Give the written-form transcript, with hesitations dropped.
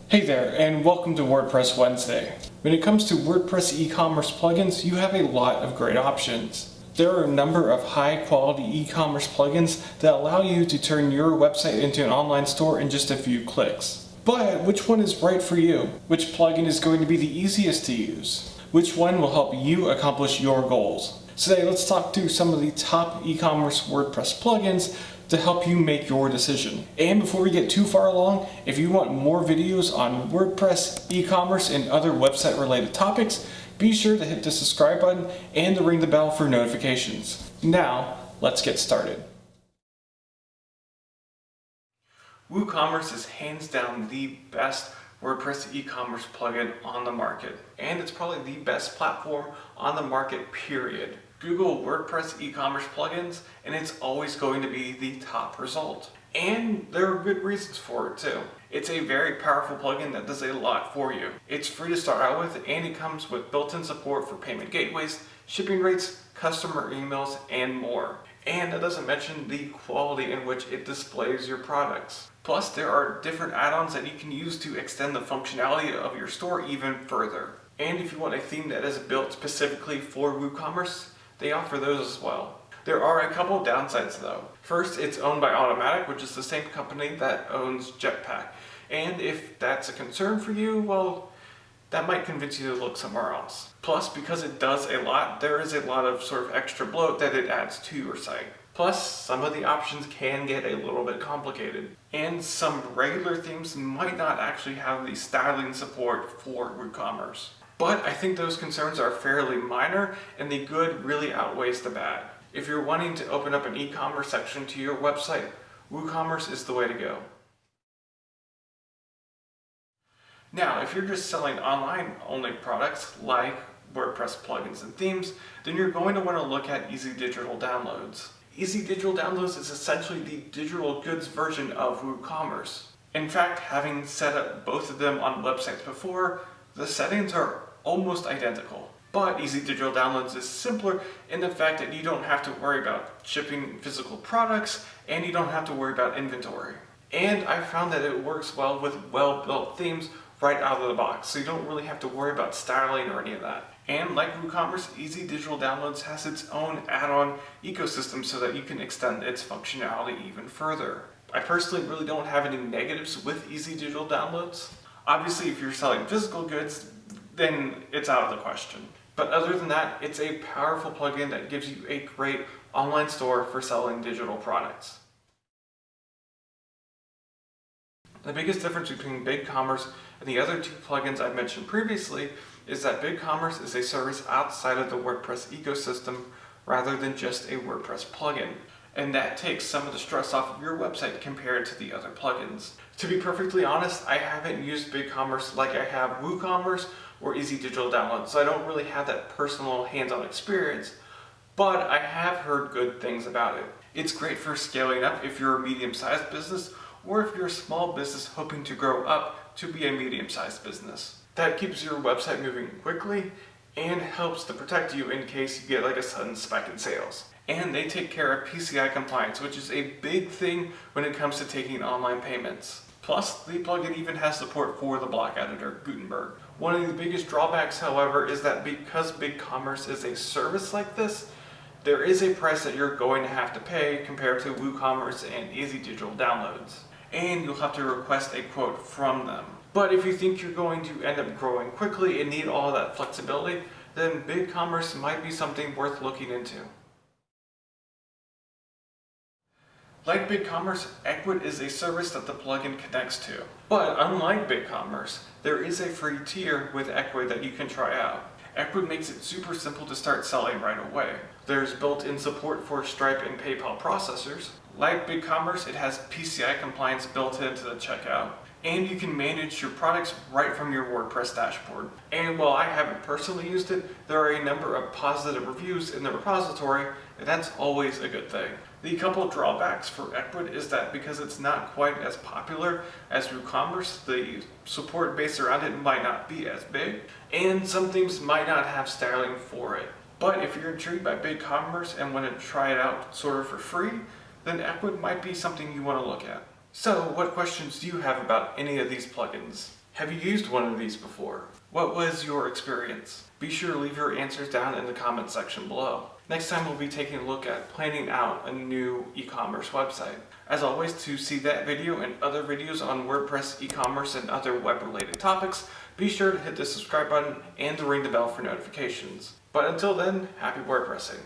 Hey there, and welcome to WordPress Wednesday. When it comes to WordPress e-commerce plugins, you have a lot of great options. There are a number of high-quality e-commerce plugins that allow you to turn your website into an online store in just a few clicks. But which one is right for you? Which plugin is going to be the easiest to use? Which one will help you accomplish your goals? Today, let's talk through some of the top e-commerce WordPress plugins to help you make your decision. And before we get too far along, if you want more videos on WordPress, e-commerce, and other website related topics, be sure to hit the subscribe button and to ring the bell for notifications. Now, let's get started. WooCommerce is hands down the best WordPress e-commerce plugin on the market, and it's probably the best platform on the market, period. Google WordPress e-commerce plugins and it's always going to be the top result. And there are good reasons for it too. It's a very powerful plugin that does a lot for you. It's free to start out with, and it comes with built-in support for payment gateways, shipping rates, customer emails, and more. And that doesn't mention the quality in which it displays your products. Plus, there are different add-ons that you can use to extend the functionality of your store even further. And if you want a theme that is built specifically for WooCommerce, they offer those as well. There are a couple of downsides though. First, it's owned by Automatic, which is the same company that owns Jetpack. And if that's a concern for you, well, that might convince you to look somewhere else. Plus, because it does a lot, there is a lot of sort of extra bloat that it adds to your site. Plus, some of the options can get a little bit complicated. And some regular themes might not actually have the styling support for WooCommerce. But I think those concerns are fairly minor, and the good really outweighs the bad. If you're wanting to open up an e-commerce section to your website, WooCommerce is the way to go. Now, if you're just selling online-only products like WordPress plugins and themes, then you're going to want to look at Easy Digital Downloads. Easy Digital Downloads is essentially the digital goods version of WooCommerce. In fact, having set up both of them on websites before, the settings are almost identical. But Easy Digital Downloads is simpler in the fact that you don't have to worry about shipping physical products, and you don't have to worry about inventory. And I found that it works well with well-built themes right out of the box, so you don't really have to worry about styling or any of that. And like WooCommerce, Easy Digital Downloads has its own add-on ecosystem so that you can extend its functionality even further. I personally really don't have any negatives with Easy Digital Downloads. Obviously, if you're selling physical goods, then it's out of the question. But other than that, it's a powerful plugin that gives you a great online store for selling digital products. The biggest difference between BigCommerce and the other two plugins I mentioned previously is that BigCommerce is a service outside of the WordPress ecosystem rather than just a WordPress plugin. And that takes some of the stress off of your website compared to the other plugins. To be perfectly honest, I haven't used BigCommerce like I have WooCommerce or Easy Digital Downloads, so I don't really have that personal hands-on experience, but I have heard good things about it. It's great for scaling up if you're a medium-sized business, or if you're a small business hoping to grow up to be a medium-sized business. That keeps your website moving quickly and helps to protect you in case you get like a sudden spike in sales. And they take care of PCI compliance, which is a big thing when it comes to taking online payments. Plus, the plugin even has support for the block editor, Gutenberg. One of the biggest drawbacks, however, is that because BigCommerce is a service like this, there is a price that you're going to have to pay compared to WooCommerce and Easy Digital Downloads. And you'll have to request a quote from them. But if you think you're going to end up growing quickly and need all that flexibility, then BigCommerce might be something worth looking into. Like BigCommerce, Ecwid is a service that the plugin connects to. But unlike BigCommerce, there is a free tier with Ecwid that you can try out. Ecwid makes it super simple to start selling right away. There's built-in support for Stripe and PayPal processors. Like BigCommerce, it has PCI compliance built into the checkout. And you can manage your products right from your WordPress dashboard. And while I haven't personally used it, there are a number of positive reviews in the repository, and that's always a good thing. The couple drawbacks for Ecwid is that because it's not quite as popular as WooCommerce, the support base around it might not be as big, and some themes might not have styling for it. But if you're intrigued by BigCommerce and want to try it out sort of for free, then Ecwid might be something you want to look at. So, what questions do you have about any of these plugins? Have you used one of these before? What was your experience? Be sure to leave your answers down in the comment section below. Next time we'll be taking a look at planning out a new e-commerce website. As always, to see that video and other videos on WordPress, e-commerce, and other web-related topics, be sure to hit the subscribe button and to ring the bell for notifications. But until then, happy WordPressing!